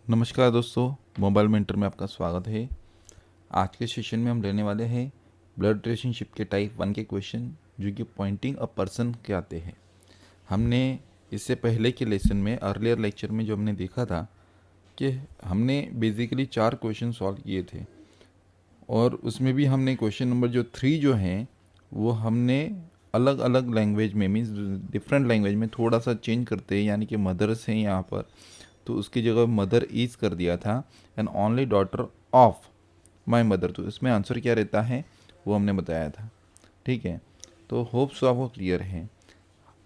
नमस्कार दोस्तों, mobile mentor में आपका स्वागत है। आज के सेशन में हम लेने वाले हैं ब्लड रिलेशनशिप के टाइप 1 के क्वेश्चन, जो कि पॉइंटिंग अ पर्सन के आते हैं। हमने इससे पहले के लेसन में, अर्लियर लेक्चर में जो हमने देखा था कि हमने बेसिकली 4 क्वेश्चन सॉल्व किए थे, और उसमें भी हमने क्वेश्चन नंबर जो 3 जो हैं वो हमने अलग अलग लैंग्वेज में, मीन्स डिफरेंट लैंग्वेज में थोड़ा सा चेंज करते हैं, यानी कि मदर्स हैं यहाँ पर, तो उसकी जगह मदर इज़ कर दिया था, and only daughter of my mother. तो इसमें आंसर क्या रहता है वो हमने बताया था। ठीक है, तो होप्स आपको क्लियर है।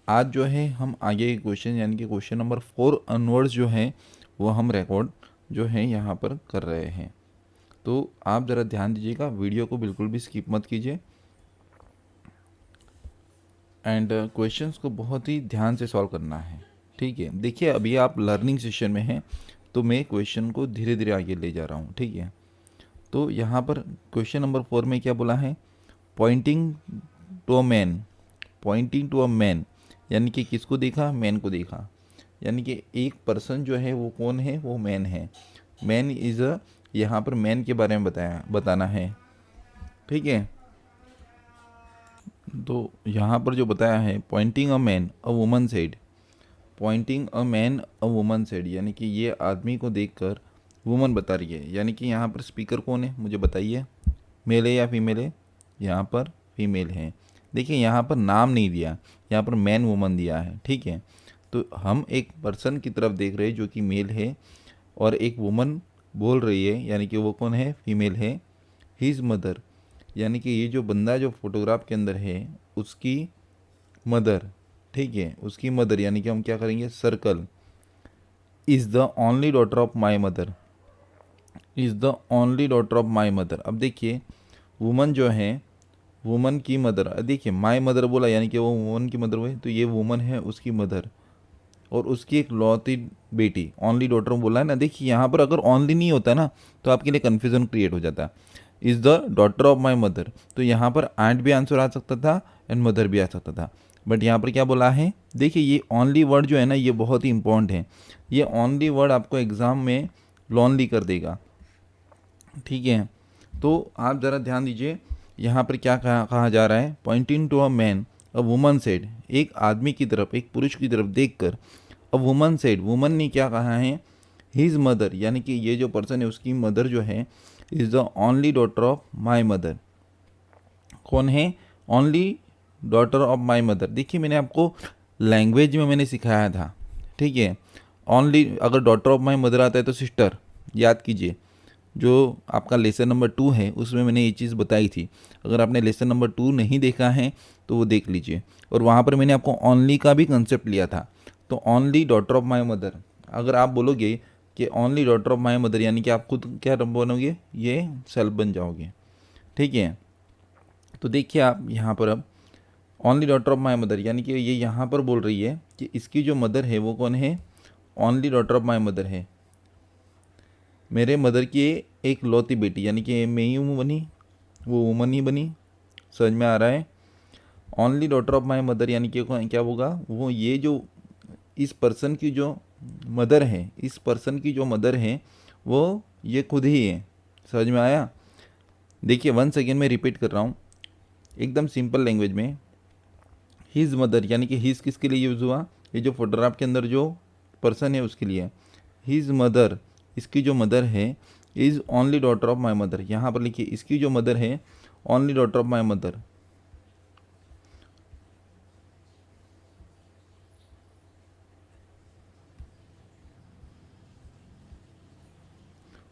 आज जो है हम आगे के क्वेश्चन, यानी कि क्वेश्चन नंबर 4 अनवर्ड्स जो हैं वो हम रिकॉर्ड जो है यहाँ पर कर रहे हैं। तो आप ज़रा ध्यान दीजिएगा, वीडियो को बिल्कुल भी स्किप मत कीजिए, एंड क्वेश्चंस को बहुत ही ध्यान से सॉल्व करना है। ठीक है, देखिए अभी आप लर्निंग सेशन में हैं, तो मैं क्वेश्चन को धीरे धीरे आगे ले जा रहा हूँ। ठीक है, तो यहाँ पर क्वेश्चन नंबर 4 में क्या बोला है, pointing to a man. Pointing to a man यानी कि किसको देखा, मैन को देखा, यानी कि एक पर्सन जो है वो कौन है, वो मैन है। मैन इज़ अ, यहाँ पर मैन के बारे में बताना है। ठीक है, तो यहाँ पर जो बताया है, pointing a man a woman said, pointing a man a woman said, यानी कि ये आदमी को देखकर वुमन बता रही है। यानी कि यहाँ पर स्पीकर कौन है मुझे बताइए, मेल है या फीमेल है? यहाँ पर फीमेल है। देखिए यहाँ पर नाम नहीं दिया, यहाँ पर मैन वुमन दिया है। ठीक है, तो हम एक पर्सन की तरफ देख रहे हैं जो कि मेल है, और एक वुमन बोल रही है, यानी कि वो कौन है, फीमेल है। हिज मदर, यानी कि ये जो बंदा जो फोटोग्राफ के अंदर है उसकी मदर। ठीक है, उसकी मदर, यानी कि हम क्या करेंगे, circle, is the only daughter of my mother, is the only daughter of my mother. अब देखिए वुमन जो है, वुमन की मदर, देखिए माई मदर बोला, यानी कि वो वुमन की मदर हुई, तो ये वुमन है उसकी मदर, और उसकी एक लौती बेटी, ओनली डॉटर बोला है ना। देखिए यहाँ पर अगर ओनली नहीं होता ना तो आपके लिए कन्फ्यूज़न क्रिएट हो जाता। Is the daughter of my mother, तो यहाँ पर आंट भी आंसर आ सकता था एंड मदर भी आ सकता था, बट यहाँ पर क्या बोला है, देखिए ये ओनली वर्ड जो है ना ये बहुत ही इंपॉर्टेंट है। ये ओनली वर्ड आपको एग्ज़ाम में लॉनली कर देगा। ठीक है, तो आप ज़रा ध्यान दीजिए, यहाँ पर क्या कहा जा रहा है, pointing to a man a woman said, एक आदमी की तरफ, एक पुरुष की तरफ देखकर, अ वुमन सेड, वुमन ने क्या कहा है, हिज मदर, यानी कि ये जो पर्सन है उसकी मदर जो है, is the only daughter of my mother. कौन है, only daughter of my mother. देखिए मैंने आपको लैंग्वेज में मैंने सिखाया था। ठीक है, ओनली, अगर डॉटर ऑफ माई मदर आता है तो सिस्टर, याद कीजिए जो आपका लेसन नंबर 2 है उसमें मैंने ये चीज़ बताई थी। अगर आपने लेसन नंबर 2 नहीं देखा है तो वो देख लीजिए, और वहाँ पर मैंने आपको ओनली का भी कंसेप्ट लिया था। तो only daughter of my mother, अगर आप बोलोगे कि only daughter of my mother, यानी कि आप खुद क्या बनोगे, ये सेल्फ बन जाओगे। ठीक है, तो देखिए आप यहाँ पर अब only daughter of my mother, यानी कि ये यहाँ पर बोल रही है कि इसकी जो मदर है वो कौन है, only daughter of my mother है, मेरे मदर की एक लौती बेटी, यानी कि मैं ही हूँ बनी, वो वुमन ही बनी। समझ में आ रहा है? Only daughter of my mother, यानी कि क्या होगा, वो ये जो इस पर्सन की जो मदर है, इस पर्सन की जो मदर है वो ये खुद ही है। समझ में आया? देखिए 1 सेकेंड में रिपीट कर रहा हूँ एकदम सिंपल लैंग्वेज में। हिज मदर, यानी कि हिज किसके लिए यूज़ हुआ, ये जो फोटोग्राफ के अंदर जो पर्सन है उसके लिए। हिज मदर, इसकी जो मदर है, is only daughter of my mother, यहाँ पर लिखिए इसकी जो मदर है only daughter of my mother.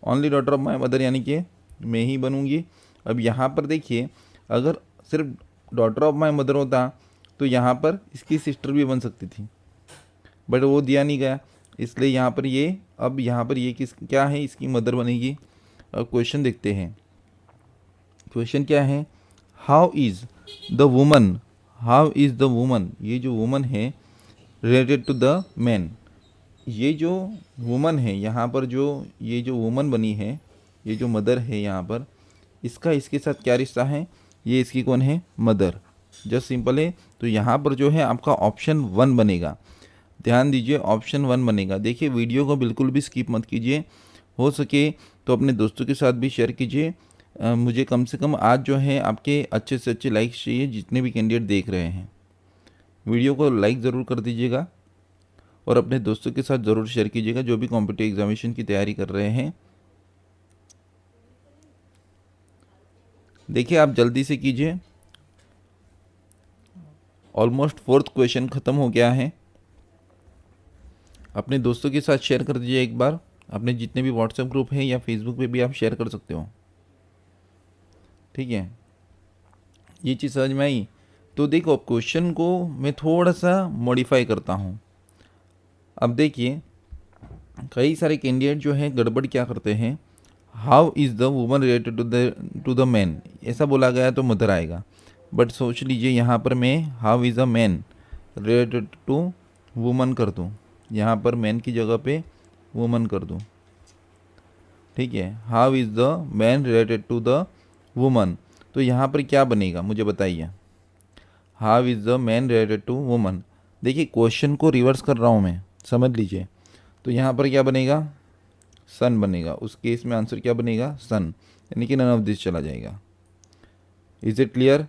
Only daughter of my mother यानी कि मैं ही बनूंगी। अब यहाँ पर देखिए अगर सिर्फ डॉटर ऑफ माई मदर होता तो यहाँ पर इसकी सिस्टर भी बन सकती थी, बट वो दिया नहीं गया, इसलिए यहाँ पर ये, अब यहाँ पर ये किस क्या है, इसकी मदर बनेगी। अब क्वेश्चन देखते हैं, क्वेश्चन क्या है, how is the woman, how is the woman, ये जो वुमन है रिलेटेड टू द मैन। ये जो वुमन है यहाँ पर, जो ये जो वुमन बनी है, ये जो मदर है यहाँ पर, इसका इसके साथ क्या रिश्ता है? ये इसकी कौन है? मदर। जस्ट सिंपल है। तो यहाँ पर जो है आपका ऑप्शन 1 बनेगा। ध्यान दीजिए, ऑप्शन 1 बनेगा। देखिए वीडियो को बिल्कुल भी स्किप मत कीजिए, हो सके तो अपने दोस्तों के साथ भी शेयर कीजिए। मुझे कम से कम आज जो है आपके अच्छे से अच्छे लाइक्स चाहिए, जितने भी कैंडिडेट देख रहे हैं। वीडियो को लाइक ज़रूर कर दीजिएगा और अपने दोस्तों के साथ ज़रूर शेयर कीजिएगा जो भी कॉम्पिटिटिव एग्जामिनेशन की तैयारी कर रहे हैं। देखिए आप जल्दी से कीजिए, ऑलमोस्ट 4th क्वेश्चन ख़त्म हो गया है। अपने दोस्तों के साथ शेयर कर दीजिए एक बार, अपने जितने भी व्हाट्सएप ग्रुप हैं या फेसबुक पे भी आप शेयर कर सकते हो। ठीक है, ये चीज़ समझ में आई? तो देखो क्वेश्चन को मैं थोड़ा सा मॉडिफाई करता हूँ। अब देखिए कई सारे कैंडिडेट जो हैं गड़बड़ क्या करते हैं, how is the woman related to the man, ऐसा बोला गया तो मदर आएगा। बट सोच लीजिए यहाँ पर मैं how is a man related to woman कर दूँ, यहाँ पर मैन की जगह पे वुमन कर दूँ। ठीक है, how is the man related to the woman, तो यहाँ पर क्या बनेगा मुझे बताइए। How is the man related to woman. देखिए क्वेश्चन को रिवर्स कर रहा हूँ मैं, समझ लीजिए। तो यहाँ पर क्या बनेगा? सन बनेगा। उस केस में आंसर क्या बनेगा? सन, यानी कि नन ऑफ दिस चला जाएगा। Is it clear?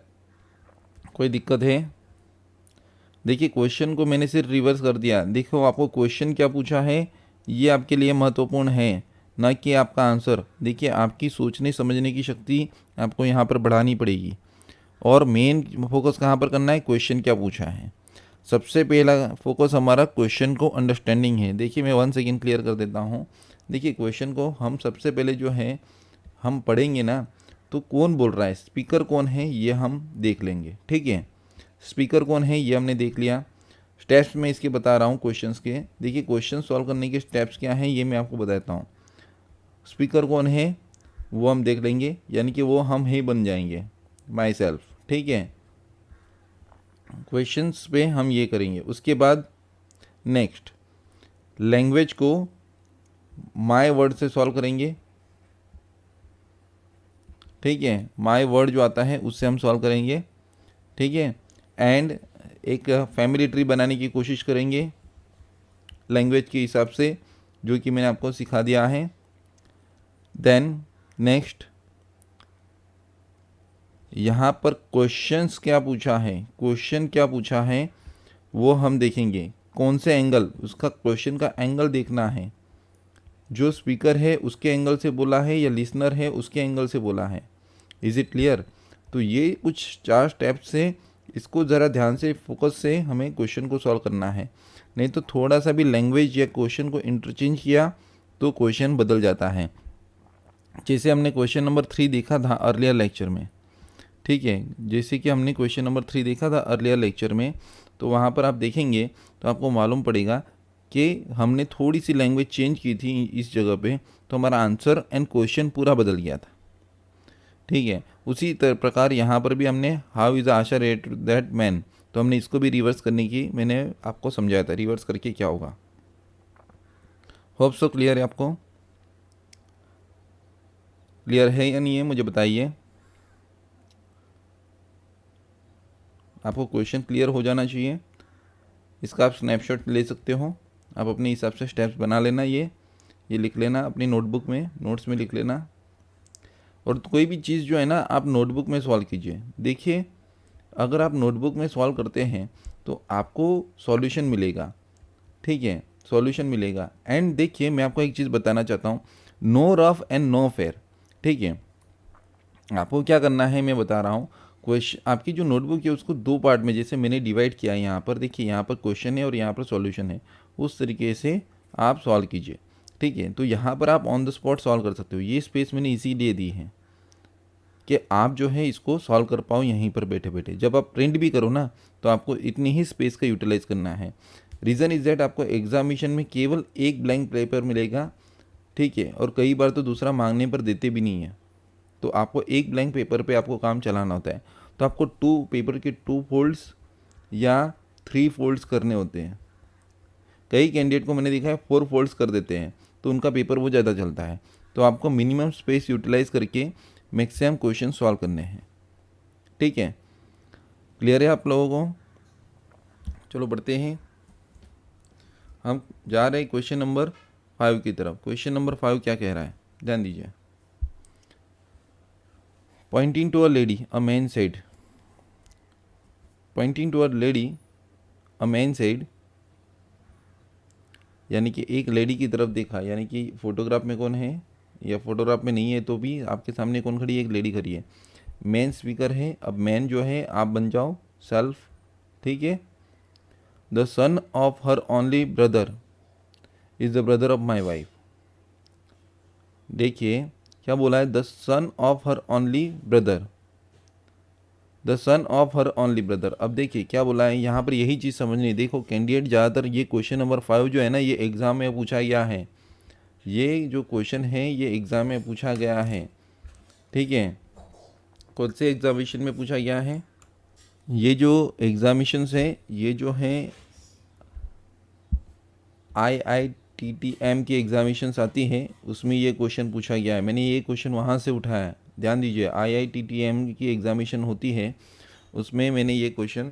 कोई दिक्कत है? देखिए क्वेश्चन को मैंने सिर्फ रिवर्स कर दिया। देखो आपको क्वेश्चन क्या पूछा है ये आपके लिए महत्वपूर्ण है, ना कि आपका आंसर। देखिए आपकी सोचने समझने की शक्ति आपको यहाँ पर बढ़ानी पड़ेगी और मेन फोकस कहाँ पर करना है? क्वेश्चन क्या पूछा है। सबसे पहला फोकस हमारा क्वेश्चन को अंडरस्टैंडिंग है। देखिए मैं 1 सेकेंड क्लियर कर देता हूँ। देखिए क्वेश्चन को हम सबसे पहले जो है हम पढ़ेंगे ना, तो कौन बोल रहा है, स्पीकर कौन है ये हम देख लेंगे। ठीक है, स्पीकर कौन है ये हमने देख लिया। स्टेप्स मैं इसके बता रहा हूँ क्वेश्चंस के। देखिए क्वेश्चन सॉल्व करने के स्टेप्स क्या हैं ये मैं आपको बताता हूँ। स्पीकर कौन है वो हम देख लेंगे, यानी कि वो हम ही बन जाएंगे, माई सेल्फ। ठीक है, क्वेश्चंस पे हम ये करेंगे। उसके बाद नेक्स्ट लैंग्वेज को माय वर्ड से सॉल्व करेंगे। ठीक है, माय वर्ड जो आता है उससे हम सॉल्व करेंगे। ठीक है, एंड एक फैमिली ट्री बनाने की कोशिश करेंगे लैंग्वेज के हिसाब से, जो कि मैंने आपको सिखा दिया है। देन नेक्स्ट यहाँ पर क्वेश्चंस क्या पूछा है, क्वेश्चन क्या पूछा है वो हम देखेंगे। कौन से एंगल, उसका क्वेश्चन का एंगल देखना है। जो स्पीकर है उसके एंगल से बोला है या लिसनर है उसके एंगल से बोला है। Is it clear? तो ये कुछ 4 स्टेप्स से, इसको ज़रा ध्यान से फोकस से हमें क्वेश्चन को सॉल्व करना है। नहीं तो थोड़ा सा भी लैंग्वेज या क्वेश्चन को इंटरचेंज किया तो क्वेश्चन बदल जाता है। जैसे हमने क्वेश्चन नंबर 3 देखा था अर्लियर लेक्चर में। ठीक है, जैसे कि हमने क्वेश्चन नंबर 3 देखा था अर्लियर लेक्चर में, तो वहाँ पर आप देखेंगे तो आपको मालूम पड़ेगा कि हमने थोड़ी सी लैंग्वेज चेंज की थी इस जगह पे, तो हमारा आंसर एंड क्वेश्चन पूरा बदल गया था। ठीक है, उसी प्रकार यहाँ पर भी हमने how is Asha related to that man, तो हमने इसको भी रिवर्स करने की मैंने आपको समझाया था, रिवर्स करके क्या होगा। होप सो क्लियर है आपको? क्लियर है या नहीं है मुझे बताइए। आपको क्वेश्चन क्लियर हो जाना चाहिए। इसका आप स्नैपशॉट ले सकते हो, आप अपने हिसाब से स्टेप्स बना लेना। ये लिख लेना अपनी नोटबुक में, नोट्स में लिख लेना। और कोई भी चीज़ जो है ना आप नोटबुक में सॉल्व कीजिए। देखिए अगर आप नोटबुक में सॉल्व करते हैं तो आपको सॉल्यूशन मिलेगा। ठीक है, सॉल्यूशन मिलेगा। एंड देखिए मैं आपको एक चीज़ बताना चाहता हूँ, no rough and no fair. ठीक है, आपको क्या करना है मैं बता रहा हूँ। क्वेश्चन, आपकी जो नोटबुक है उसको 2 पार्ट में जैसे मैंने डिवाइड किया है यहाँ पर, देखिए यहाँ पर क्वेश्चन है और यहाँ पर सॉल्यूशन है, उस तरीके से आप सॉल्व कीजिए। ठीक है, तो यहाँ पर आप ऑन द स्पॉट सॉल्व कर सकते हो। ये स्पेस मैंने इसीलिए दी है कि आप जो है इसको सॉल्व कर पाओ यहीं पर बैठे बैठे। जब आप प्रिंट भी करो ना तो आपको इतनी ही स्पेस का यूटिलाइज करना है। रीज़न इज़ दैट आपको एग्जामिनेशन में केवल एक ब्लैंक पेपर मिलेगा। ठीक है, और कई बार तो दूसरा मांगने पर देते भी नहीं है, तो आपको एक ब्लैंक पेपर पे आपको काम चलाना होता है। तो आपको 2 पेपर के 2 फोल्ड्स या 3 फोल्ड्स करने होते हैं। कई कैंडिडेट को मैंने देखा है 4 फोल्ड्स कर देते हैं, तो उनका पेपर वो ज़्यादा चलता है। तो आपको मिनिमम स्पेस यूटिलाइज करके मैक्सिमम क्वेश्चन सॉल्व करने हैं। ठीक है, क्लियर है आप लोगों को? चलो बढ़ते हैं, हम जा रहे हैं क्वेश्चन नंबर 5 की तरफ। क्वेश्चन नंबर 5 क्या कह रहा है, ध्यान दीजिए। Pointing to a lady a man said, pointing to a lady a man said, यानी कि एक लेडी की तरफ देखा, यानी कि फोटोग्राफ में कौन है, या फोटोग्राफ में नहीं है तो भी आपके सामने कौन खड़ी है, एक लेडी खड़ी है। मैन स्पीकर है, अब मैन जो है आप बन जाओ सेल्फ। ठीक है, the son of her only brother is the brother of my wife. देखिए क्या बोला है, the son of her only brother, the son of her only brother. अब देखिए क्या बोला है यहाँ पर, यही चीज़ समझनी है। देखो कैंडिडेट ज़्यादातर ये क्वेश्चन नंबर 5 जो है ना, ये एग्ज़ाम में पूछा गया है। ये जो क्वेश्चन है ये एग्ज़ाम में पूछा गया है। ठीक है, कौन से एग्जामिनेशन में पूछा गया है, ये जो एग्जामिनेशंस है ये जो है IITTM की एग्जामिनेशंस आती है, उसमें ये क्वेश्चन पूछा गया है। मैंने ये क्वेश्चन वहाँ से उठाया है, ध्यान दीजिए। IITTM की एग्जामिनेशन होती है, उसमें मैंने ये क्वेश्चन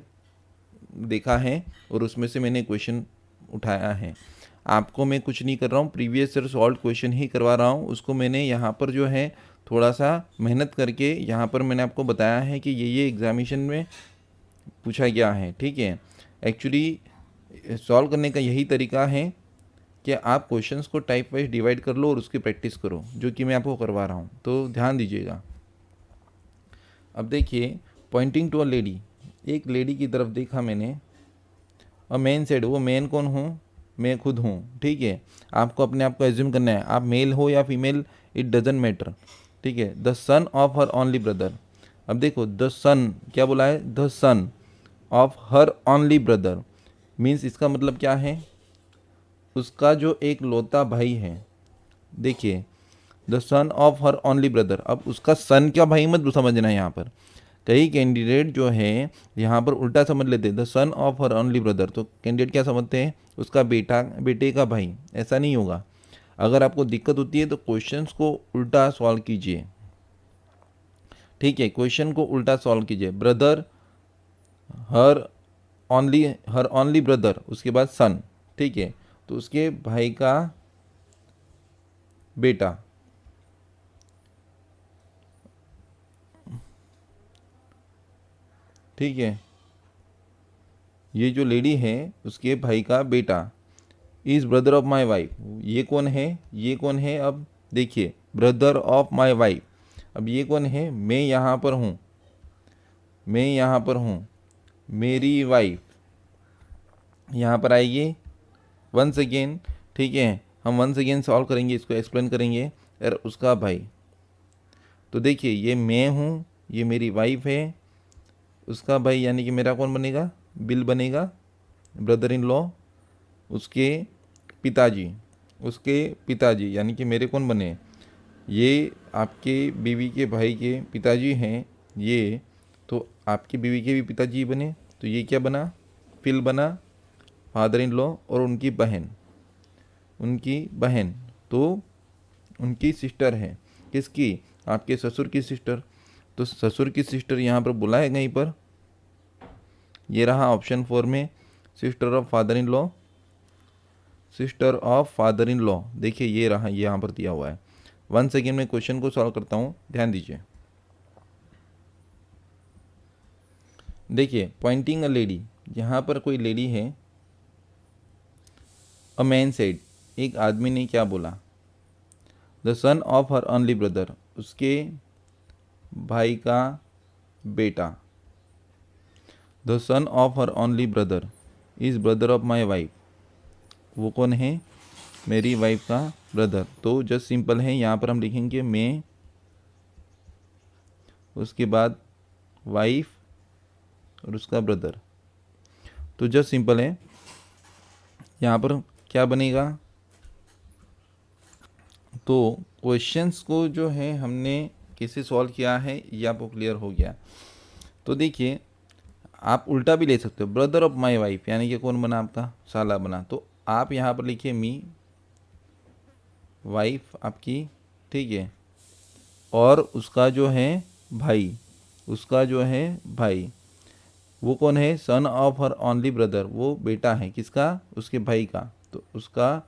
देखा है और उसमें से मैंने क्वेश्चन उठाया है। आपको मैं कुछ नहीं कर रहा हूँ, प्रीवियस ईयर सॉल्व क्वेश्चन ही करवा रहा हूँ। उसको मैंने यहाँ पर जो है थोड़ा सा मेहनत करके यहाँ पर मैंने आपको बताया है कि ये एग्जामिनेशन में पूछा गया है। ठीक है, एक्चुअली सॉल्व करने का यही तरीका है कि आप क्वेश्चंस को टाइप वाइज डिवाइड कर लो और उसकी प्रैक्टिस करो, जो कि मैं आपको करवा रहा हूँ। तो ध्यान दीजिएगा। अब देखिए, पॉइंटिंग टू अ लेडी, एक लेडी की तरफ देखा मैंने। अ मैन सेड, वो मैन कौन हूँ, मैं खुद हूँ। ठीक है, आपको अपने आप को एज्यूम करना है, आप मेल हो या फीमेल इट डजेंट मैटर। ठीक है, the son of her only brother. अब देखो द सन क्या बोला है, the son of her only brother, means इसका मतलब क्या है, उसका जो एक लौता भाई है। देखिए the son of her only brother, अब उसका सन क्या भाई मत समझना है। यहाँ पर कई कैंडिडेट जो है यहाँ पर उल्टा समझ लेते हैं, the son of her only brother, तो कैंडिडेट क्या समझते हैं, उसका बेटा, बेटे का भाई। ऐसा नहीं होगा। अगर आपको दिक्कत होती है तो क्वेश्चंस को उल्टा सॉल्व कीजिए। ठीक है, क्वेश्चन को उल्टा सॉल्व कीजिए। ब्रदर, हर ओनली ब्रदर, उसके बाद सन। ठीक है, तो उसके भाई का बेटा। ठीक है, ये जो लेडी है उसके भाई का बेटा is brother of my wife. ये कौन है, ये कौन है, अब देखिए ब्रदर ऑफ माई वाइफ। अब ये कौन है, मैं यहाँ पर हूँ, मैं यहाँ पर हूँ, मेरी वाइफ यहाँ पर आएगी वंस अगेन। ठीक है, हम वंस अगेन सॉल्व करेंगे, इसको एक्सप्लेन करेंगे। और उसका भाई, तो देखिए ये मैं हूँ, ये मेरी वाइफ है, उसका भाई यानी कि मेरा कौन बनेगा, बिल बनेगा, ब्रदर इन लॉ। उसके पिताजी, उसके पिताजी यानी कि मेरे कौन बने, ये आपके बीवी के भाई के पिताजी हैं ये, तो आपकी बीवी के भी पिताजी बने, तो ये क्या बना, फिल बना, फादर इन लॉ। और उनकी बहन, उनकी बहन तो उनकी सिस्टर है, किसकी, आपके ससुर की सिस्टर। तो ससुर की सिस्टर यहाँ पर बुलाए कहीं पर, ये रहा ऑप्शन 4 में, sister of father in law, sister of father in law. देखिए ये रहा, ये यहाँ पर दिया हुआ है। वन सेकेंड में क्वेश्चन को सॉल्व करता हूँ, ध्यान दीजिए। देखिए पॉइंटिंग अ लेडी, यहाँ पर कोई लेडी है। अ मैन सेड, एक आदमी ने क्या बोला, the son of her only brother, उसके भाई का बेटा, the son of her only brother is brother of my wife. वो कौन है, मेरी वाइफ का ब्रदर। तो जस्ट सिंपल है, यहाँ पर हम लिखेंगे मैं, उसके बाद वाइफ और उसका ब्रदर। तो जस्ट सिंपल है, यहाँ पर क्या बनेगा, तो क्वेश्चंस को जो है हमने कैसे सॉल्व किया है ये आपको क्लियर हो गया। तो देखिए आप उल्टा भी ले सकते हो, ब्रदर ऑफ माई वाइफ यानी कि कौन बना, आपका साला बना। तो आप यहाँ पर लिखिए मी, वाइफ आपकी, ठीक है, और उसका जो है भाई, उसका जो है भाई, वो कौन है? सन ऑफ हर ओनली ब्रदर, वो बेटा है किसका? उसके भाई का, तो उसका,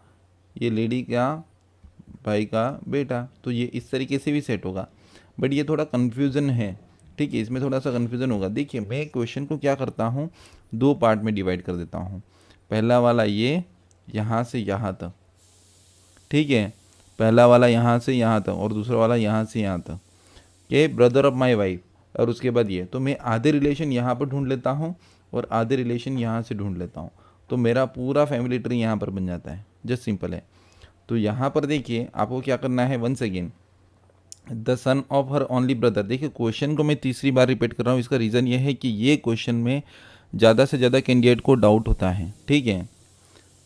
ये लेडी का भाई का बेटा, तो ये इस तरीके से भी सेट होगा। बट ये थोड़ा कन्फ्यूज़न है, ठीक है, इसमें थोड़ा सा कन्फ्यूज़न होगा। देखिए मैं क्वेश्चन को क्या करता हूँ, दो पार्ट में डिवाइड कर देता हूँ। पहला वाला ये यहाँ से यहाँ तक, ठीक है, पहला वाला यहाँ से यहाँ तक, और दूसरा वाला यहाँ से यहाँ तक, ये ब्रदर ऑफ माई वाइफ, और उसके बाद ये, तो मैं आधे रिलेशन यहाँ पर ढूंढ लेता हूँ और आधे रिलेशन यहाँ से ढूंढ लेता हूँ, तो मेरा पूरा फैमिली ट्री यहाँ पर बन जाता है। जस्ट सिंपल है। तो यहाँ पर देखिए आपको क्या करना है, once again the son of her only brother. देखिए क्वेश्चन को मैं तीसरी बार रिपीट कर रहा हूँ, इसका रीज़न ये है कि ये क्वेश्चन में ज़्यादा से ज़्यादा कैंडिडेट को डाउट होता है, ठीक है।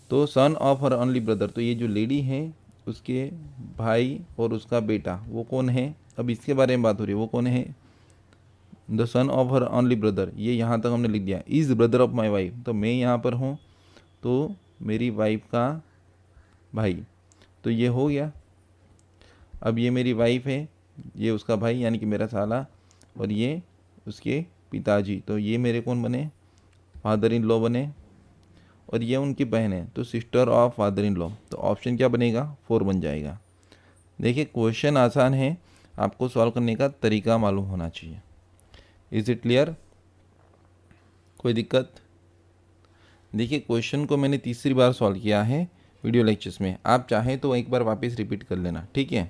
तो सन ऑफ हर ओनली ब्रदर, तो ये जो लेडी है उसके भाई और उसका बेटा, वो कौन है? अब इसके बारे में बात हो रही है, वो कौन है? The son of her only brother, ये यहाँ तक हमने लिख दिया। Is brother of my wife, तो मैं यहाँ पर हूँ, तो मेरी वाइफ का भाई, तो ये हो गया। अब ये मेरी वाइफ है, ये उसका भाई यानी कि मेरा साला, और ये उसके पिताजी, तो ये मेरे कौन बने? फादर इन लॉ बने, और ये उनकी बहन है, तो sister of father in law. तो ऑप्शन क्या बनेगा? 4 बन जाएगा। देखिए क्वेश्चन आसान है, आपको सॉल्व करने का तरीका मालूम होना चाहिए। Is it clear? कोई दिक्कत? देखिए क्वेश्चन को मैंने तीसरी बार सॉल्व किया है वीडियो लेक्चर्स में, आप चाहें तो एक बार वापस रिपीट कर लेना, ठीक है।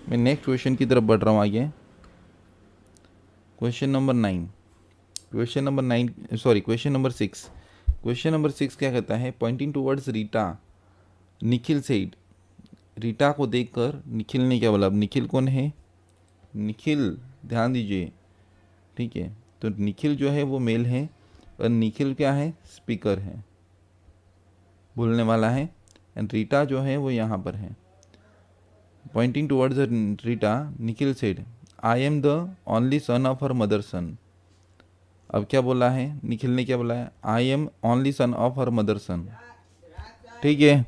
मैं नेक्स्ट क्वेश्चन की तरफ बढ़ रहा हूँ आगे। Question number 9, question number 6। Question number 6 क्या कहता है? Poynting towards Rita, Nikhil said, Rita को देखकर निखिल ने क्या बोला? अब निखिल कौन है? निखिल, ध्यान दीजिए, ठीक है, तो निखिल जो है वो मेल है, और निखिल क्या है? स्पीकर है, बोलने वाला है, एंड रीटा जो है वो यहाँ पर है। Poynting towards Rita, Nikhil said, I am the only son of her mother सन। अब क्या बोला है निखिल ने? क्या बोला है? आई am only son of her mother सन, ठीक है।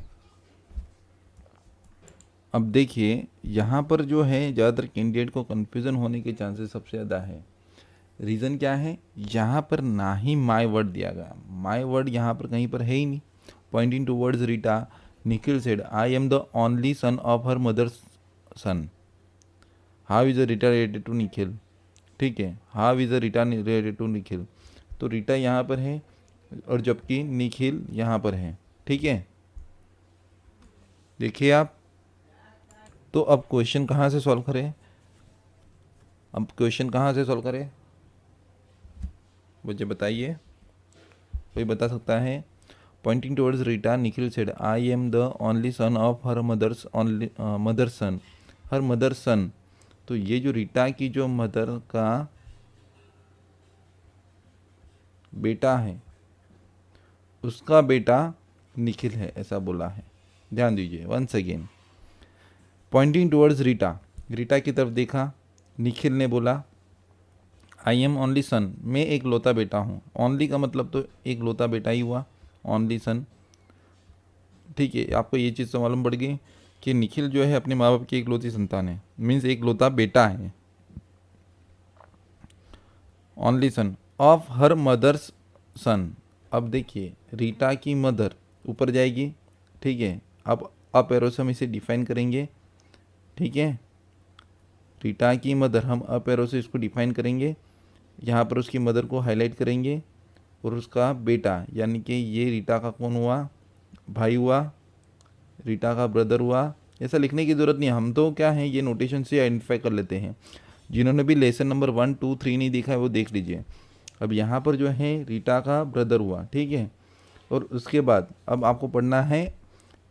अब देखिए यहाँ पर जो है ज़्यादातर कैंडिडेट को कन्फ्यूज़न होने के चांसेस सबसे ज़्यादा है। रीज़न क्या है? यहाँ पर ना ही माई वर्ड दिया गया, माई वर्ड यहाँ पर कहीं पर है ही नहीं। Pointing towards Rita, Nikhil said, I am the only son of her mother son. How is a Rita related to Nikhil, ठीक है, how is a Rita related to Nikhil. तो रीटा यहाँ पर है और जबकि निखिल यहाँ पर है, ठीक है। देखिए आप, तो अब क्वेश्चन कहाँ से सॉल्व करें? अब क्वेश्चन कहाँ से सॉल्व करें मुझे बताइए, कोई बता सकता है? Pointing towards Rita, Nikhil said, I am the only son of her mother's only mother son, her mother son. तो ये जो रीटा की जो मदर का बेटा है, उसका बेटा निखिल है, ऐसा बोला है। ध्यान दीजिए once again, pointing towards Rita, Rita की तरफ देखा, निखिल ने बोला आई एम ओनली सन, मैं एक लौता बेटा हूँ। ओनली का मतलब तो एक लौता बेटा ही हुआ, ओनली सन, ठीक है। आपको ये चीज़ तो मालूम पड़ गई कि निखिल जो है अपने माँ बाप की एक लौती संतान है, मीन्स एक लौता बेटा है। Only son of her mother's son. अब देखिए रीटा की मदर ऊपर जाएगी, ठीक है, अब अप एरो से हम इसे डिफाइन करेंगे, ठीक है। रीटा की मदर हम अप एरो से इसको डिफाइन करेंगे, यहाँ पर उसकी मदर को हाईलाइट करेंगे, और उसका बेटा यानी कि ये रीटा का कौन हुआ? भाई हुआ, रीटा का ब्रदर हुआ। ऐसा लिखने की ज़रूरत नहीं है, हम तो क्या है ये नोटेशन से आइडेंटिफाई कर लेते हैं। जिन्होंने भी लेसन नंबर 1, 2, 3 नहीं देखा है वो देख लीजिए। अब यहाँ पर जो है रीटा का ब्रदर हुआ, ठीक है, और उसके बाद अब आपको पढ़ना है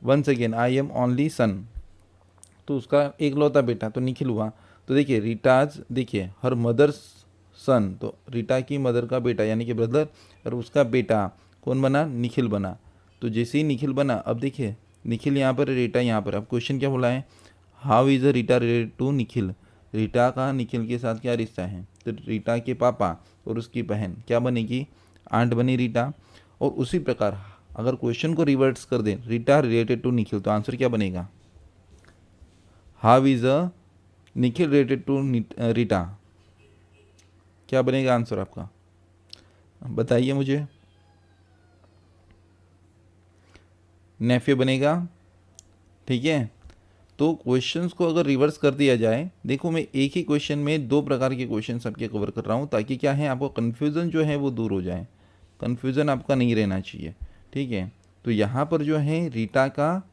once again I am only son, तो उसका एक लौता बेटा तो निखिल हुआ। तो देखिए रीटाज, देखिए हर मदर्स सन, तो रीटा की मदर का बेटा यानी कि ब्रदर, और उसका बेटा कौन बना? निखिल बना। तो जैसे ही निखिल बना, अब देखिए निखिल यहाँ पर, रीटा यहाँ पर। अब क्वेश्चन क्या बोला है? How is a Rita related to Nikhil. Rita का निखिल के साथ क्या रिश्ता है? तो रीटा के पापा और उसकी बहन क्या बनेगी? आंट बनी रीटा। और उसी प्रकार अगर क्वेश्चन को रिवर्स कर दें, रीटा रिलेटेड टू निखिल, तो आंसर क्या बनेगा? How is a Nikhil related to Rita, क्या बनेगा आंसर आपका? बताइए मुझे। नेफे बनेगा। ठीक है, तो क्वेश्चंस को अगर रिवर्स कर दिया जाए, देखो मैं एक ही क्वेश्चन में दो प्रकार के क्वेश्चन सबके कवर कर रहा हूँ, ताकि क्या है आपको कन्फ्यूज़न जो है वो दूर हो जाए, कन्फ्यूज़न आपका नहीं रहना चाहिए। ठीक है, तो यहाँ पर जो है रीटा का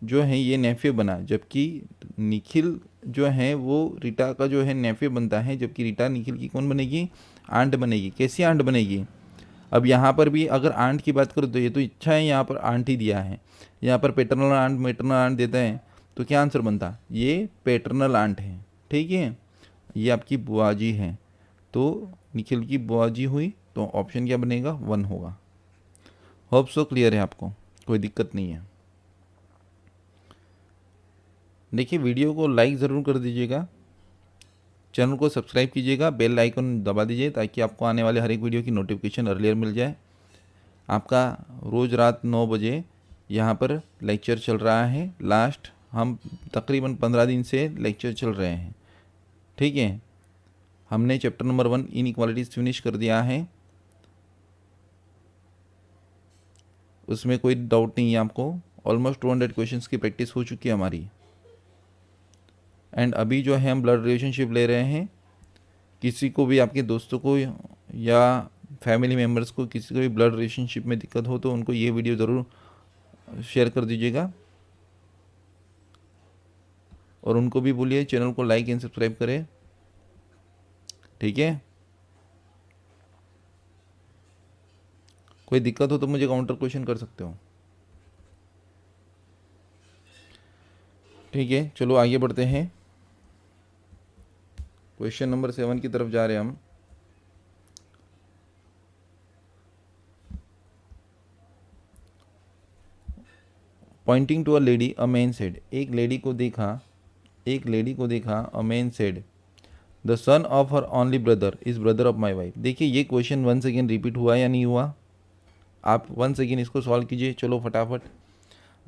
जो है ये नेफे बना, जबकि निखिल जो है वो रीटा का जो है नेफे बनता है, जबकि रीटा निखिल की कौन बनेगी? आंट बनेगी। कैसी आंट बनेगी? अब यहाँ पर भी अगर आंट की बात करो तो ये तो इच्छा है, यहाँ पर आंट ही दिया है, यहाँ पर पैटर्नल आंट मेटरनल आंट देते हैं, तो क्या आंसर बनता? ये पैटर्नल आंट है। ठीक है, ये आपकी बुआ जी है, तो निखिल की बुआ जी हुई, तो ऑप्शन क्या बनेगा? 1 होगा। होप सो क्लियर है आपको, कोई दिक्कत नहीं है। देखिए वीडियो को लाइक ज़रूर कर दीजिएगा, चैनल को सब्सक्राइब कीजिएगा, बेल आइकन दबा दीजिए ताकि आपको आने वाले हर एक वीडियो की नोटिफिकेशन अर्लियर मिल जाए। आपका रोज़ रात 9 बजे यहाँ पर लेक्चर चल रहा है, लास्ट हम तकरीबन 15 दिन से लेक्चर चल रहे हैं। ठीक है, हमने चैप्टर नंबर 1 इनइक्वालिटीज़ फिनिश कर दिया है, उसमें कोई डाउट नहीं है आपको। ऑलमोस्ट 200 क्वेश्चंस की प्रैक्टिस हो चुकी है हमारी। एंड अभी जो है हम ब्लड रिलेशनशिप ले रहे हैं। किसी को भी, आपके दोस्तों को या फैमिली मेम्बर्स को किसी को भी ब्लड रिलेशनशिप में दिक्कत हो तो उनको ये वीडियो ज़रूर शेयर कर दीजिएगा, और उनको भी बोलिए चैनल को लाइक एंड सब्सक्राइब करें। ठीक है, कोई दिक्कत हो तो मुझे काउंटर क्वेश्चन कर सकते हो। ठीक है, चलो आगे बढ़ते हैं। क्वेश्चन नंबर 7 की तरफ जा रहे हैं हम। Pointing to a lady, a man said, एक लेडी को देखा, a man said the son of her only brother is brother of my wife. देखिए ये क्वेश्चन वन सेकेंड रिपीट हुआ या नहीं हुआ? आप वन सेकेंड इसको सॉल्व कीजिए, चलो फटाफट।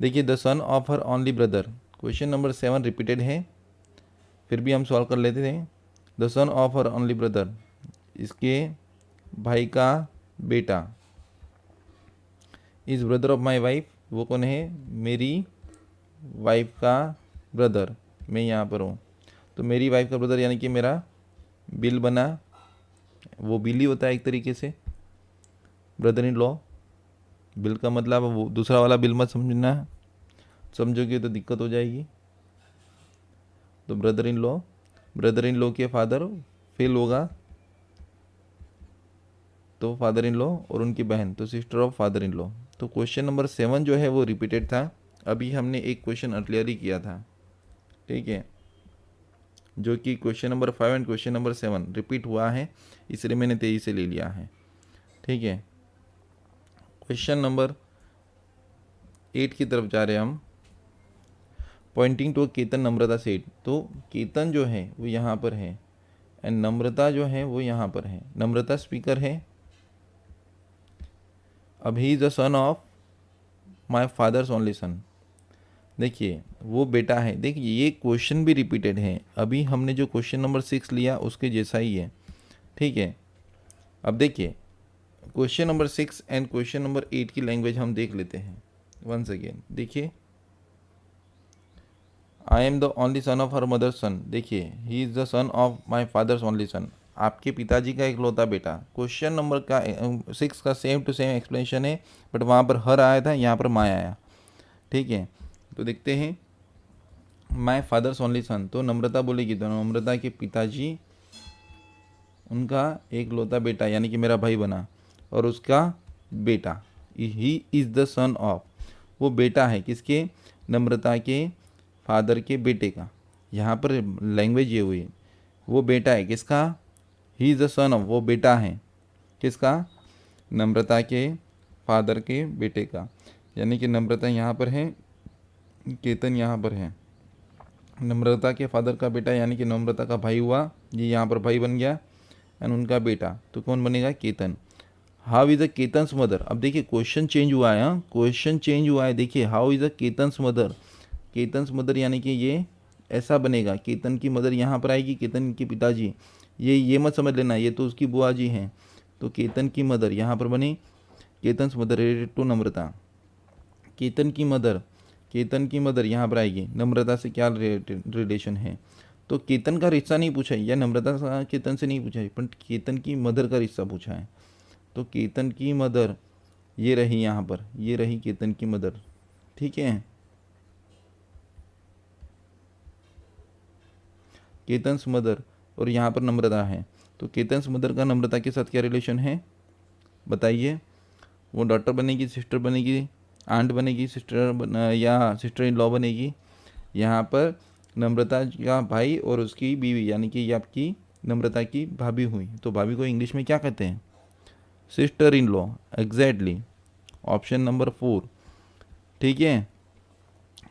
देखिए the son of her only brother, question number 7 repeated है, फिर भी हम सॉल्व कर लेते थे। The son of her only brother, इसके भाई का बेटा, is brother of my wife, वो कौन है? मेरी वाइफ का ब्रदर, मैं यहाँ पर हूँ, तो मेरी वाइफ का ब्रदर यानी कि मेरा बिल बना, वो बिल ही होता है एक तरीके से, ब्रदर इन लॉ। बिल का मतलब वो दूसरा वाला बिल मत समझना, समझोगे तो दिक्कत हो जाएगी। तो ब्रदर इन लॉ के फादर फिल होगा, तो फादर इन लॉ, और उनकी बहन तो sister of father in law. तो क्वेश्चन नंबर 7 जो है वो रिपीटेड था, अभी हमने एक क्वेश्चन अर्लियर ही किया था। ठीक है, जो कि question number 5 and question number 7 repeat हुआ है, इसलिए मैंने 23 से ले लिया है। ठीक है, क्वेश्चन नंबर 8 की तरफ जा रहे हैं हम। पॉइंटिंग टू केतन नम्रता सेठ, तो केतन जो है वो यहाँ पर है एंड नम्रता जो है वो यहाँ पर है। नम्रता स्पीकर है। अब ही is the son of my father's only सन, देखिए वो बेटा है। देखिए ये क्वेश्चन भी रिपीटेड है, अभी हमने जो क्वेश्चन नंबर 6 लिया उसके जैसा ही है। ठीक है, अब देखिए question number 6 and question number 8 की लैंग्वेज हम देख लेते हैं वंस अगेन। देखिए I am the only son of her mother's son, देखिए he is the son of my father's only son, आपके पिताजी का इकलौता बेटा। क्वेश्चन नंबर का 6 का सेम टू सेम एक्सप्लेनेशन है, बट वहाँ पर हर आया था, यहाँ पर माय आया। ठीक है, तो देखते हैं माय फादर्स ओनली सन, तो नम्रता बोलेगी, तो नम्रता के पिताजी उनका एक लौता बेटा यानी कि मेरा भाई बना, और उसका बेटा ही इज़ द सन ऑफ, वो बेटा है किसके? नम्रता के फादर के बेटे का। यहाँ पर लैंग्वेज ये हुई, वो बेटा है किसका? ही इज़ द सन ऑफ, वो बेटा है किसका? नम्रता के फादर के बेटे का, यानी कि नम्रता यहाँ पर है, केतन यहाँ पर है। नम्रता के फादर का बेटा यानी कि नम्रता का भाई हुआ, ये यहाँ पर भाई बन गया, एंड उनका बेटा तो कौन बनेगा? Ketan. How is a Ketan's mother. अब देखिए क्वेश्चन चेंज हुआ है, क्वेश्चन चेंज हुआ है। देखिए how is a Ketan's mother, Ketan's mother यानी कि ये ऐसा बनेगा, केतन की मदर यहाँ पर आएगी, केतन के पिताजी, ये मत समझ लेना ये तो उसकी बुआ जी हैं। तो केतन की मदर यहाँ पर बनी, केतन्स मदर रिलेटेड टू नम्रता। केतन की मदर, केतन की मदर यहाँ पर आएगी, नम्रता से क्या रिलेशन है। तो केतन का रिश्ता नहीं पूछा है, या नम्रता का केतन से नहीं पूछा है, पर केतन की मदर का रिश्ता पूछा है। तो केतन की मदर ये रही यहाँ पर, ये रही केतन की मदर, ठीक है। केतन्स मदर और यहाँ पर नम्रता है। तो केतन्स मदर का नम्रता के साथ क्या रिलेशन है बताइए। वो डॉटर बनेगी, सिस्टर बनेगी, आंट बनेगी, या सिस्टर इन लॉ बनेगी। यहाँ पर नम्रता का भाई और उसकी बीवी, यानी कि ये आपकी नम्रता की भाभी हुई। तो भाभी को इंग्लिश में क्या कहते हैं, sister in law. Exactly, option number 4, ठीक है।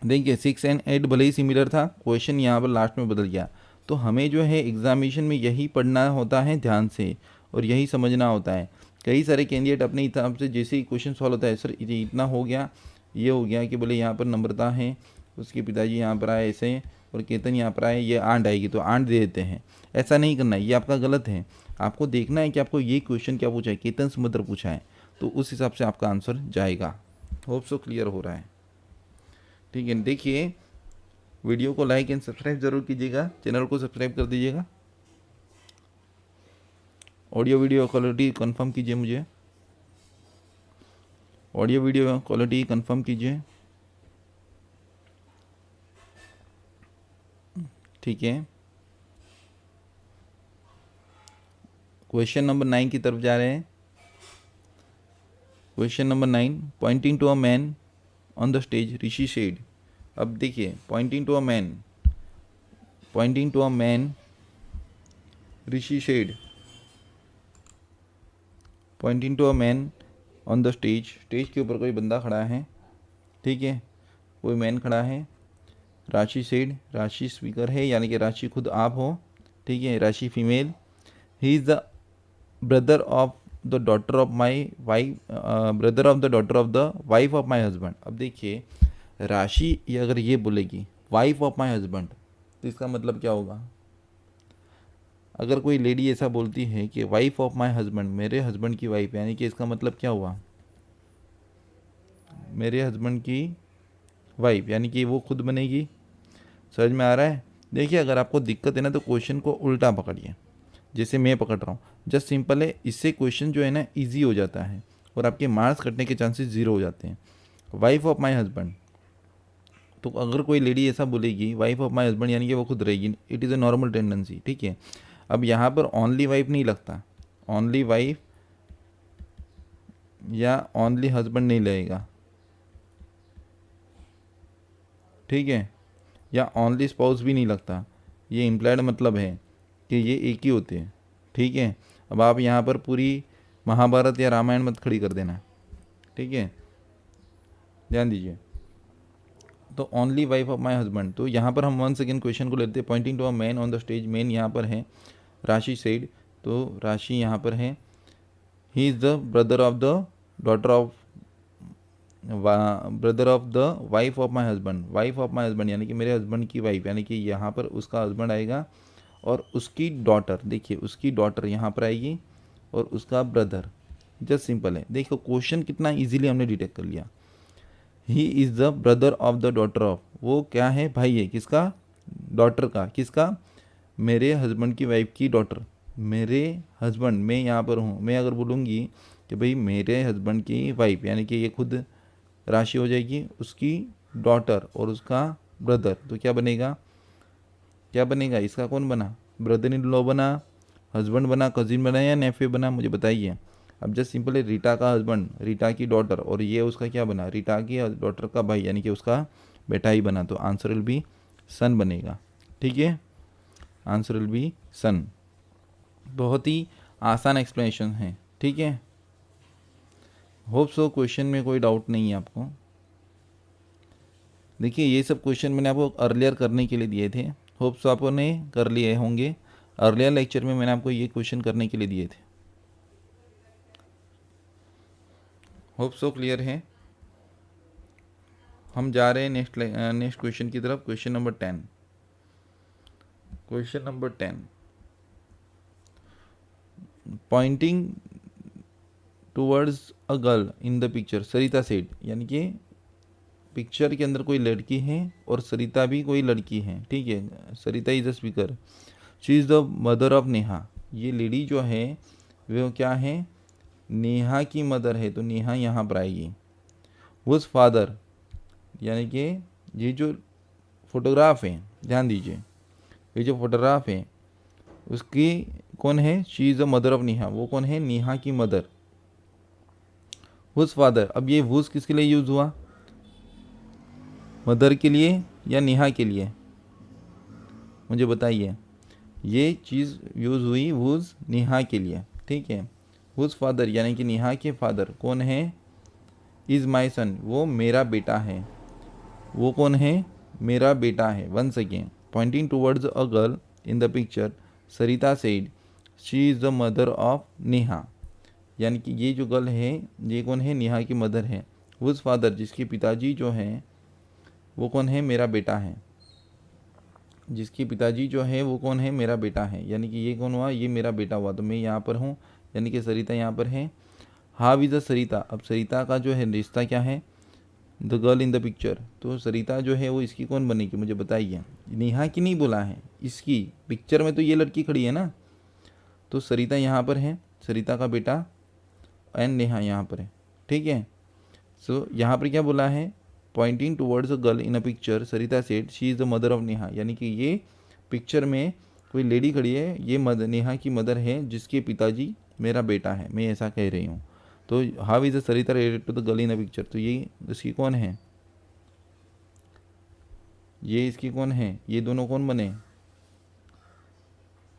देखिए 6 एंड 8 भले ही सिमिलर था, क्वेश्चन यहाँ पर लास्ट में बदल गया। तो हमें जो है एग्जामिनेशन में यही पढ़ना होता है ध्यान से, और यही समझना होता है। कई सारे कैंडिडेट अपने हिसाब से जैसे ही क्वेश्चन सॉल्व होता है, सर ये इतना हो गया, ये हो गया कि बोले यहाँ पर नम्रता है, उसके पिताजी यहाँ पर आए ऐसे, और केतन यहाँ पर आए, ये आंट आएगी तो आंट दे देते हैं। ऐसा नहीं करना है, ये आपका गलत है। आपको देखना है कि आपको ये क्वेश्चन क्या पूछा है, केतन समुद्र पूछा है, तो उस हिसाब से आपका आंसर जाएगा। होप सो क्लियर हो रहा है, ठीक है। देखिए वीडियो को लाइक एंड सब्सक्राइब जरूर कीजिएगा, चैनल को सब्सक्राइब कर दीजिएगा। ऑडियो वीडियो क्वालिटी कंफर्म कीजिए मुझे, ऑडियो वीडियो क्वालिटी कंफर्म कीजिए, ठीक है। क्वेश्चन नंबर 9 की तरफ जा रहे हैं। Question number 9, pointing to a man on the stage Rishi said. अब देखिए pointing to a man, pointing to a man Rishi said, pointing to a man on the stage, stage के ऊपर कोई बंदा खड़ा है, ठीक है, कोई मैन खड़ा है। राशि सेड, राशि स्पीकर है, यानी कि राशि खुद आप हो, ठीक है। राशि female, he is the brother of the daughter of my wife, brother of the daughter of the wife of my husband. अब देखिए राशि ये अगर ये बोलेगी वाइफ ऑफ माई हस्बैंड, तो इसका मतलब क्या होगा। अगर कोई लेडी ऐसा बोलती है कि वाइफ ऑफ माई हस्बैंड, मेरे हस्बैंड की वाइफ, यानी कि इसका मतलब क्या हुआ, मेरे हस्बैंड की वाइफ, यानी कि वो खुद बनेगी। समझ में आ रहा है। देखिए अगर आपको दिक्कत है ना, तो क्वेश्चन को उल्टा पकड़िए, जैसे मैं पकड़ रहा हूँ। जस्ट सिंपल है, इससे क्वेश्चन जो है ना ईजी हो जाता है, और आपके मार्क्स कटने के चांसेस ज़ीरो हो जाते हैं। वाइफ ऑफ माई हस्बैंड, तो अगर कोई लेडी ऐसा बोलेगी वाइफ ऑफ माई हस्बैंड, यानी कि वो खुद रहेगी, it is a normal tendency, ठीक है। अब यहाँ पर ओनली वाइफ नहीं लगता, ओनली वाइफ या ओनली हस्बैंड नहीं लगेगा, ठीक है, या ओनली स्पाउस भी नहीं लगता। ये इम्प्लाइड मतलब है कि ये एक ही होते हैं, ठीक है। अब आप यहाँ पर पूरी महाभारत या रामायण मत खड़ी कर देना, ठीक है, ध्यान दीजिए। तो only wife of my husband, तो यहाँ पर हम वन सेकेंड क्वेश्चन को लेते हैं। Pointing to a man on the stage, man यहाँ पर है, राशि सेड, तो राशि यहाँ पर है। ही is the brother of the daughter of, brother of the wife of my husband, wife of my husband यानी कि मेरे हस्बैंड की वाइफ, यानी कि यहाँ पर उसका हस्बैंड आएगा, और उसकी डॉटर, देखिए उसकी डॉटर यहाँ पर आएगी, और उसका ब्रदर। जस्ट सिंपल है, देखो क्वेश्चन कितना इजीली हमने डिटेक्ट कर लिया। ही is the brother of the daughter of, वो क्या है, भाई है किसका, डॉटर का, किसका, मेरे हस्बैंड की वाइफ की डॉटर। मेरे हस्बैंड, मैं यहाँ पर हूँ, मैं अगर बोलूँगी कि भाई मेरे हस्बैंड की वाइफ, यानी कि ये खुद राशि हो जाएगी, उसकी डॉटर और उसका ब्रदर, तो क्या बनेगा, क्या बनेगा, इसका कौन बना, ब्रदर इन लॉ बना, हस्बैंड बना, कजिन बना, या नेफ्यू बना, मुझे बताइए। अब जस्ट सिंपल है, रीटा का हस्बैंड, रीटा की डॉटर, और ये उसका क्या बना, रीटा की डॉटर का भाई, यानी कि उसका बेटा ही बना। तो आंसर विल बी सन बनेगा, ठीक है, आंसर विल बी सन। बहुत ही आसान एक्सप्लेनेशन है, ठीक है। होप सो क्वेश्चन में कोई डाउट नहीं है आपको। देखिए ये सब क्वेश्चन मैंने आपको अर्लियर करने के लिए दिए थे, होप सो आपने कर लिए होंगे। अर्लियर लेक्चर में मैंने आपको ये क्वेश्चन करने के लिए दिए थे। होप सो क्लियर है। हम जा रहे हैं नेक्स्ट क्वेश्चन की तरफ। Question number 10। Question number 10, Poynting towards a girl in the picture Sarita said, यानी कि पिक्चर के अंदर कोई लड़की है और सरिता भी कोई लड़की है, ठीक है। Sarita is the speaker, she is the mother of Neha. ये लेडी जो है वो क्या है, नेहा की मदर है, तो नेहा यहाँ पर आएगी। वुज फादर, यानी कि ये जो फोटोग्राफ है, ध्यान दीजिए, ये जो फोटोग्राफ है उसकी कौन है, she is the mother of Neha, वो कौन है, नेहा की मदर। वुज फादर, अब ये वुज किसके लिए यूज़ हुआ, मदर के लिए या नेहा के लिए, मुझे बताइए। ये चीज़ यूज़ हुई वुज नेहा के लिए, ठीक है। वुज फादर यानी कि नेहा के फादर कौन है, इज़ माई सन, वो मेरा बेटा है। वो कौन है, मेरा बेटा है। Once again, pointing towards a girl in the picture Sarita said she is the mother of Neha, यानी कि ये जो गर्ल है ये कौन है, नेहा की मदर है। वुज फादर, जिसके पिताजी जो हैं वो कौन है, मेरा बेटा है। जिसके पिताजी जो है वो कौन है, मेरा बेटा है, यानी कि ये कौन हुआ, ये मेरा बेटा हुआ। तो मैं यहाँ पर हूँ, यानी कि सरिता यहाँ पर है। हाउ इज़ द सरिता, अब सरिता का जो है रिश्ता क्या है, the girl in the picture, तो सरिता जो है वो इसकी कौन बनेगी, मुझे बताइए। नेहा की नहीं बोला है, इसकी। पिक्चर में तो ये लड़की खड़ी है ना, तो सरिता यहाँ पर है, सरिता का बेटा, एंड नेहा यहाँ पर है, ठीक है। सो यहाँ पर क्या बोला है, Poynting towards a girl in a picture Sarita said she is the mother of Neha, यानी कि ये पिक्चर में कोई लेडी खड़ी है, ये नेहा की मदर है, जिसके पिताजी मेरा बेटा है, मैं ऐसा कह रही हूँ। तो how is the Sarita related to the girl in a picture, तो ये इसकी कौन है, ये इसकी कौन है, ये दोनों कौन बने,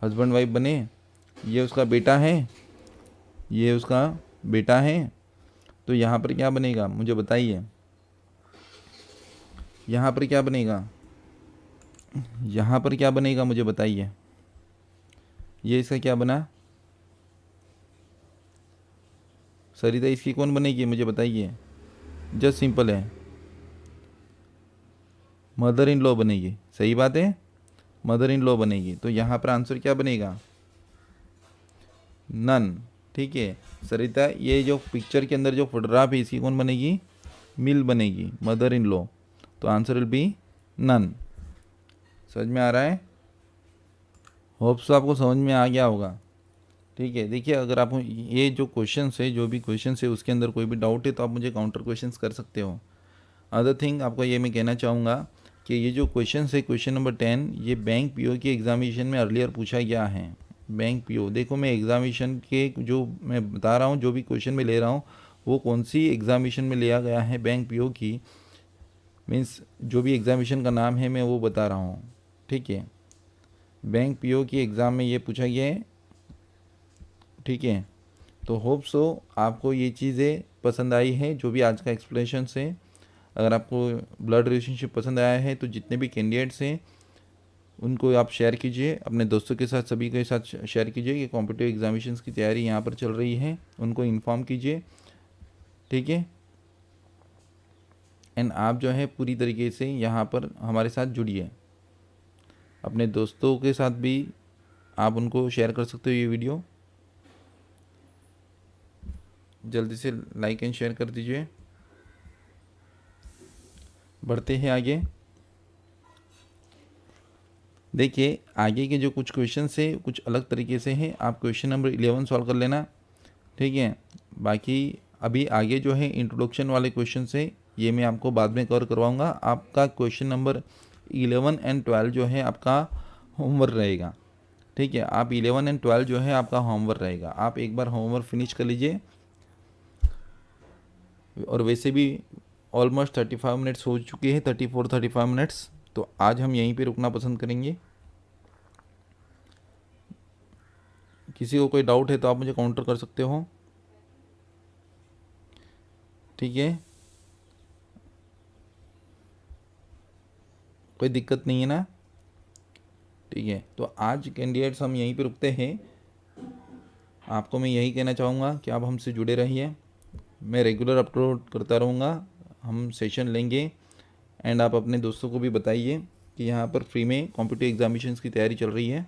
हस्बैंड वाइफ बने। ये उसका बेटा है, ये उसका बेटा है, तो यहाँ पर क्या बनेगा, मुझे बताइए। यहाँ पर क्या बनेगा, यहाँ पर क्या बनेगा, मुझे बताइए। ये इसका क्या बना, सरिता इसकी कौन बनेगी, मुझे बताइए। जस्ट सिंपल है, मदर इन लॉ बनेगी, सही बात है, मदर इन लॉ बनेगी। तो यहाँ पर आंसर क्या बनेगा, नन, ठीक है। सरिता, ये जो पिक्चर के अंदर जो फोटोग्राफ है इसकी कौन बनेगी, मिल बनेगी, मदर इन लॉ। तो आंसर विल बी नन। समझ में आ रहा है, होप्स आपको समझ में आ गया होगा, ठीक है। देखिए, अगर आप ये जो क्वेश्चन है, जो भी क्वेश्चन है उसके अंदर कोई भी डाउट है तो आप मुझे काउंटर क्वेश्चंस कर सकते हो। अदर थिंग आपको ये मैं कहना चाहूँगा कि ये जो क्वेश्चन है, क्वेश्चन नंबर 10, ये बैंक पीओ के एग्जामिनेशन में अर्लियर पूछा गया है। बैंक पीओ, देखो मैं एग्जामिनेशन के जो मैं बता रहा हूँ, जो भी क्वेश्चन मैं ले रहा हूँ वो कौन सी एग्जामिनेशन में लिया गया है, बैंक पीओ की, मीन्स जो भी एग्जामिनेशन का नाम है मैं वो बता रहा हूँ, ठीक है। बैंक पीओ की एग्ज़ाम में ये पूछा गया है, ठीक है। तो होप सो आपको ये चीज़ें पसंद आई है, जो भी आज का एक्सप्लेनेशन है। अगर आपको ब्लड रिलेशनशिप पसंद आया है तो जितने भी कैंडिडेट्स हैं उनको आप शेयर कीजिए, अपने दोस्तों के साथ, सभी के साथ शेयर कीजिए कि कॉम्पिटिटिव एग्जामिनेशंस की तैयारी यहाँ पर चल रही है, उनको इन्फॉर्म कीजिए, ठीक है। एंड आप जो है पूरी तरीके से यहाँ पर हमारे साथ जुड़िए। अपने दोस्तों के साथ भी आप उनको शेयर कर सकते हो ये वीडियो, जल्दी से लाइक एंड शेयर कर दीजिए। बढ़ते हैं आगे। देखिए, आगे के जो कुछ क्वेश्चन से कुछ अलग तरीके से हैं, आप क्वेश्चन नंबर 11 सॉल्व कर लेना, ठीक है। बाकी अभी आगे जो है इंट्रोडक्शन वाले क्वेश्चन से ये मैं आपको बाद में कवर करवाऊँगा। आपका क्वेश्चन नंबर 11 एंड 12 जो है आपका होमवर्क रहेगा, ठीक है। आप 11 एंड 12 जो है आपका होमवर्क रहेगा, आप एक बार होमवर्क फिनिश कर लीजिए। और वैसे भी ऑलमोस्ट 35 मिनट्स हो चुके हैं, 34-35 मिनट्स, तो आज हम यहीं पे रुकना पसंद करेंगे। किसी को कोई डाउट है तो आप मुझे काउंटर कर सकते हो, ठीक है। कोई दिक्कत नहीं है ना, ठीक है। तो आज कैंडिडेट्स हम यहीं पे रुकते हैं। आपको मैं यही कहना चाहूँगा कि आप हमसे जुड़े रहिए, मैं रेगुलर अपलोड करता रहूँगा, हम सेशन लेंगे। एंड आप अपने दोस्तों को भी बताइए कि यहाँ पर फ्री में कॉम्पिटिटिव एग्जामिनेशंस की तैयारी चल रही है।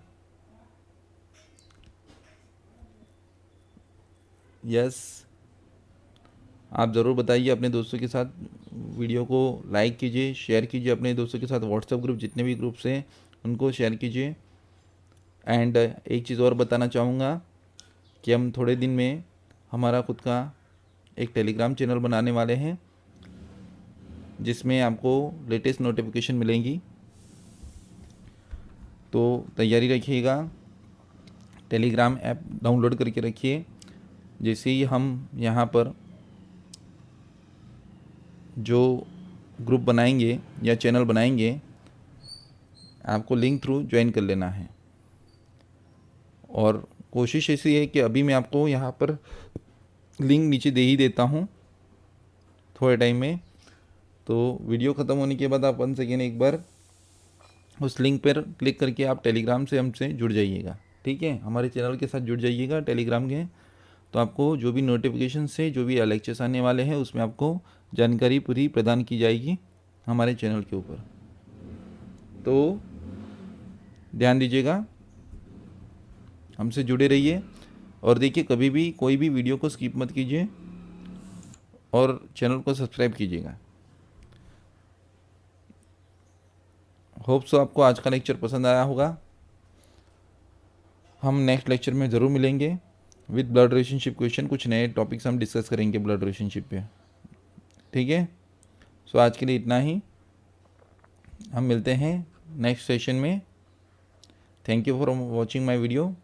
यस, आप ज़रूर बताइए अपने दोस्तों के साथ, वीडियो को लाइक कीजिए, शेयर कीजिए अपने दोस्तों के साथ, व्हाट्सएप ग्रुप जितने भी ग्रुप्स हैं उनको शेयर कीजिए। एंड एक चीज़ और बताना चाहूँगा कि हम थोड़े दिन में हमारा खुद का एक टेलीग्राम चैनल बनाने वाले हैं, जिसमें आपको लेटेस्ट नोटिफिकेशन मिलेंगी। तो तैयारी रखिएगा, टेलीग्राम ऐप डाउनलोड करके रखिए। जैसे ही हम यहाँ पर जो ग्रुप बनाएंगे या चैनल बनाएंगे, आपको लिंक थ्रू ज्वाइन कर लेना है। और कोशिश ऐसी है कि अभी मैं आपको यहाँ पर लिंक नीचे दे ही देता हूँ थोड़े टाइम में। तो वीडियो ख़त्म होने के बाद आप 1 सेकेंड एक बार उस लिंक पर क्लिक करके आप टेलीग्राम से हमसे जुड़ जाइएगा, ठीक है, हमारे चैनल के साथ जुड़ जाइएगा टेलीग्राम के। तो आपको जो भी नोटिफिकेशन से जो भी लेक्चर्स आने वाले हैं उसमें आपको जानकारी पूरी प्रदान की जाएगी हमारे चैनल के ऊपर। तो ध्यान दीजिएगा, हमसे जुड़े रहिए। और देखिए, कभी भी कोई भी वीडियो को स्किप मत कीजिए और चैनल को सब्सक्राइब कीजिएगा। होप सो आपको आज का लेक्चर पसंद आया होगा। हम नेक्स्ट लेक्चर में ज़रूर मिलेंगे विद ब्लड रिलेशनशिप क्वेश्चन। कुछ नए टॉपिक्स हम डिस्कस करेंगे ब्लड रिलेशनशिप पे, ठीक है। सो आज के लिए इतना ही, हम मिलते हैं नेक्स्ट सेशन में। Thank you for watching my video.